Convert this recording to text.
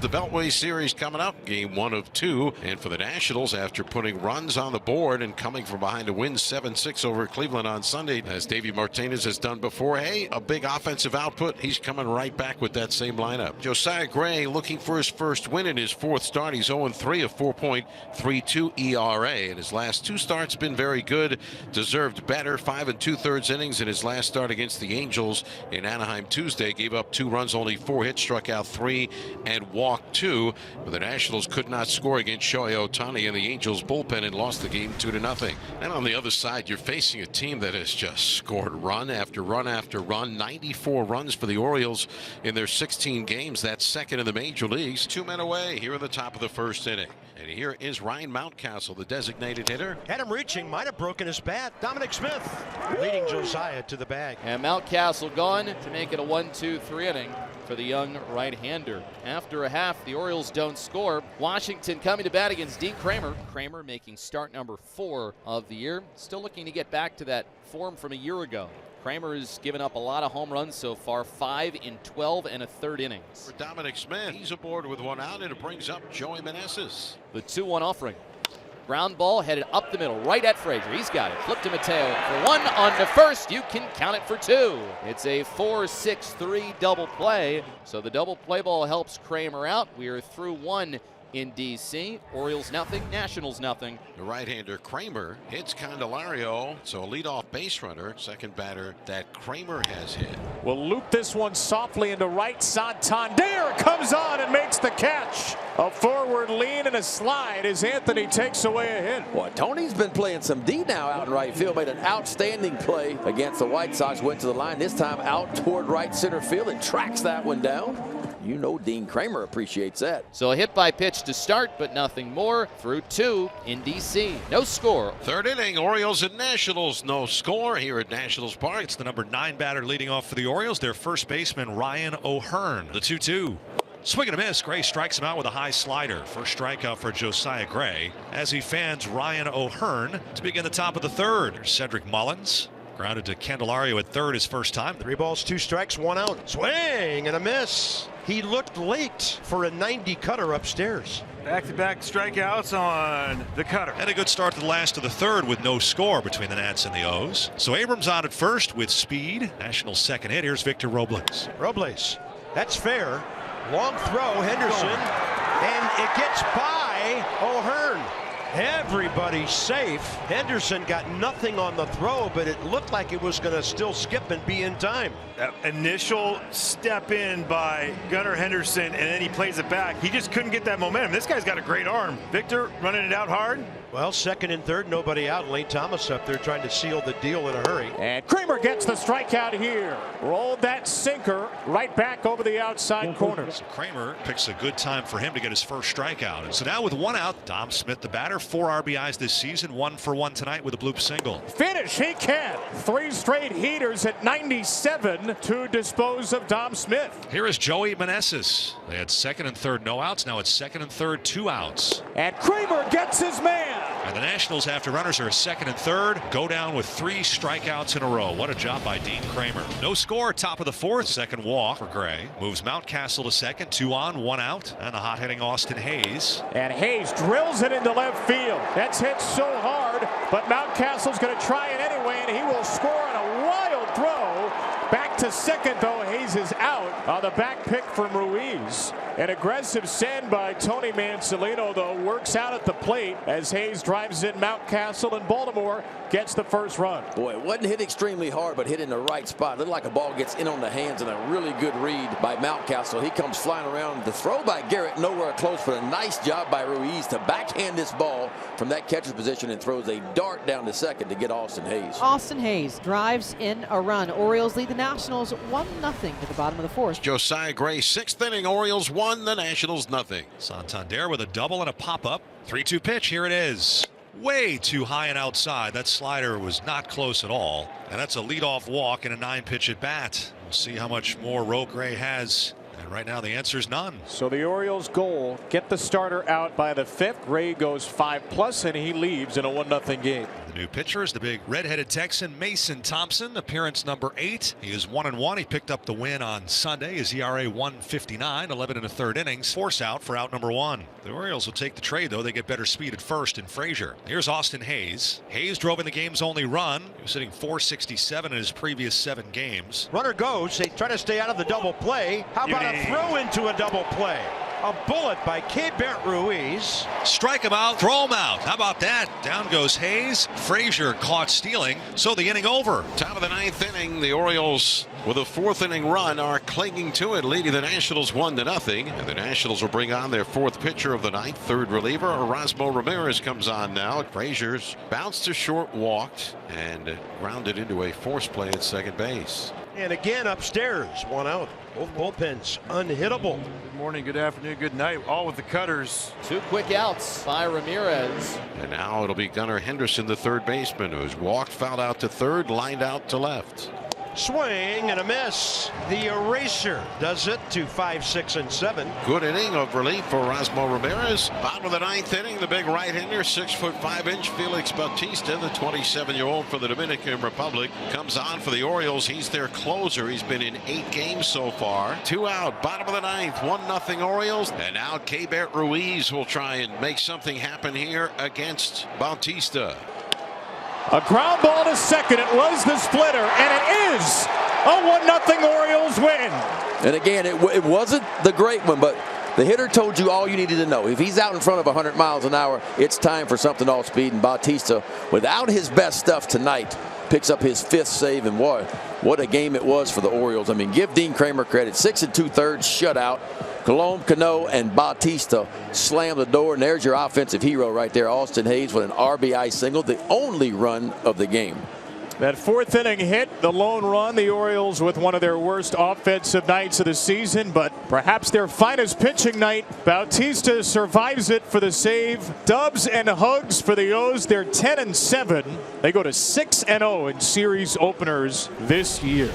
The Beltway Series coming up, game 1 of 2. And for the Nationals, after putting runs on the board and coming from behind to win 7-6 over Cleveland on Sunday, as Davey Martinez has done before, hey, a big offensive output. He's coming right back with that same lineup. Josiah Gray looking for his first win in his 4th start. He's 0-3, a 4.32 ERA. And his last 2 starts been very good. Deserved better. 5 2/3 innings in his last start against the Angels in Anaheim Tuesday. Gave up 2 runs, only 4 hits, struck out 3 and walked 2. But the Nationals could not score against Shohei Ohtani in the Angels bullpen and lost the game 2-0. And on the other side, you're facing a team that has just scored run after run after run. 94 runs for the Orioles in their 16 games. That's second in the major leagues. 2 men away here in the top of the 1st inning. And here is Ryan Mountcastle, the designated hitter. Had him reaching, might have broken his bat. Dominic Smith leading Josiah to the bag. And Mountcastle gone to make it a 1-2-3 inning for the young right-hander. After a half, the Orioles don't score. Washington coming to bat against Dean Kramer. Kramer making start number 4 of the year. Still looking to get back to that form from a year ago. Kramer has given up a lot of home runs so far, 5 in 12 1/3 innings. For Dominic Smith, he's aboard with 1 out, and it brings up Joey Meneses. The 2-1 offering. Ground ball headed up the middle, right at Frazier. He's got it. Flip to Mateo for 1 on the first. You can count it for 2. It's a 4-6-3 double play. So the double play ball helps Kramer out. We are through 1 in D.C. Orioles nothing, Nationals nothing. The right-hander Kramer hits Candelario, so a leadoff base runner. Second batter that Kramer has hit. Will loop this one softly into right. Santander comes on and makes the catch. A forward lean and a slide as Anthony takes away a hit. Boy, Tony's been playing some D now out in right field. Made an outstanding play against the White Sox. Went to the line, this time out toward right center field and tracks that one down. You know Dean Kramer appreciates that. So a hit by pitch to start, but nothing more. Through 2 in D.C. No score. 3rd inning, Orioles and Nationals. No score here at Nationals Park. It's the number 9 batter leading off for the Orioles. Their first baseman, Ryan O'Hearn. The 2-2. Swing and a miss. Gray strikes him out with a high slider. First strikeout for Josiah Gray as he fans Ryan O'Hearn to begin the top of the 3rd. There's Cedric Mullins. Grounded to Candelario at 3rd his first time. 3 balls, 2 strikes, 1 out. Swing and a miss. He looked late for a 90 cutter upstairs. Back-to-back strikeouts on the cutter. And a good start to the last of the 3rd with no score between the Nats and the O's. So Abrams on at first with speed. Nationals second hit. Here's Victor Robles. Robles, that's fair. Long throw, Henderson, and it gets by O'Hearn. Everybody's safe. Henderson got nothing on the throw, but it looked like it was going to still skip and be in time. That initial step in by Gunnar Henderson, and then he plays it back. He just couldn't get that momentum. This guy's got a great arm. Victor running it out hard. Well, 2nd and 3rd, nobody out. Lane Thomas up there trying to seal the deal in a hurry. And Kramer gets the strikeout here. Rolled that sinker right back over the outside corner. So Kramer picks a good time for him to get his first strikeout. And so now with 1 out, Dom Smith, the batter, 4 RBIs this season, 1 for 1 tonight with a bloop single. Finish, he can. 3 straight heaters at 97 to dispose of Dom Smith. Here is Joey Meneses. They had 2nd and 3rd no outs. Now it's 2nd and 3rd 2 outs. And Kramer gets his man. And the Nationals, after runners are 2nd and 3rd, go down with 3 strikeouts in a row. What a job by Dean Kramer. No score, top of the 4th. Second walk for Gray. Moves Mountcastle to second. 2 on, 1 out. And the hot-hitting Austin Hayes. And Hayes drills it into left field. That's hit so hard, but Mountcastle's going to try it anyway, and he will score on a wild throw. Back to second, though. Hayes is out on the back pick from Ruiz. An aggressive send by Tony Mansolino, though, works out at the plate as Hayes drives in Mountcastle, and Baltimore gets the first run. Boy, it wasn't hit extremely hard, but hit in the right spot. Looked like a ball gets in on the hands, and a really good read by Mountcastle. He comes flying around. The throw by Garrett nowhere close, but a nice job by Ruiz to backhand this ball from that catcher's position and throws a dart down to second to get Austin Hayes. Austin Hayes drives in a run. Orioles lead the Nationals 1-0 to the bottom of the 4th. Josiah Gray, 6th inning. Orioles 1, the Nationals nothing. Santander with a double and a pop-up. 3-2 pitch. Here it is. Way too high and outside. That slider was not close at all. And that's a leadoff walk and a 9-pitch at bat. We'll see how much more rope Gray has. And And right now the answer is none. So the Orioles' goal, get the starter out by the 5th. Ray goes 5+, and he leaves in a 1-0 game. The new pitcher is the big red-headed Texan Mason Thompson, appearance number 8. He is 1-1. He picked up the win on Sunday. His ERA 1.59, 11 1/3 innings. Force out for out number 1. The Orioles will take the trade, though. They get better speed at first in Frazier. Here's Austin Hayes. Hayes drove in the game's only run. He was hitting .467 in his previous 7 games. Runner goes. They try to stay out of the double play. How about a throw into a double play? A bullet by Keibert Ruiz. Strike him out, throw him out. How about that? Down goes Hayes. Frazier caught stealing, so the inning over. Top of the 9th inning, the Orioles with a 4th inning run are clinging to it, leading the Nationals 1-0. And the Nationals will bring on their 4th pitcher of the 9th, 3rd reliever. Erasmo Ramirez comes on now. Frazier's bounced to short, walked, and grounded into a force play at second base. And again upstairs, 1 out. Both bullpens unhittable. Good morning, good afternoon, good night, all with the cutters. 2 quick outs by Ramirez. And now it'll be Gunnar Henderson, the 3rd baseman, who's walked, fouled out to 3rd, lined out to left. Swing and a miss. The eraser does it to 5, 6, and 7. Good inning of relief for Erasmo Ramirez. Bottom of the 9th inning, the big right-hander, 6'5" Felix Bautista, the 27-year-old from the Dominican Republic, comes on for the Orioles. He's their closer. He's been in 8 games so far. 2 out, bottom of the 9th, 1-0 Orioles. And now Keibert Ruiz will try and make something happen here against Bautista. A ground ball to second. It was the splitter, and it is a 1-0 Orioles win. And again, it wasn't the great one, but the hitter told you all you needed to know. If he's out in front of 100 miles an hour, it's time for something off speed. And Bautista, without his best stuff tonight, picks up his 5th save. And what a game it was for the Orioles. I mean, give Dean Kramer credit. 6 2/3 shutout. Colomb, Cano, and Bautista slam the door, and there's your offensive hero right there, Austin Hayes, with an RBI single, the only run of the game. That 4th inning hit, the lone run, the Orioles with one of their worst offensive nights of the season, but perhaps their finest pitching night. Bautista survives it for the save. Dubs and hugs for the O's. They're 10-7. They go to 6-0 in series openers this year.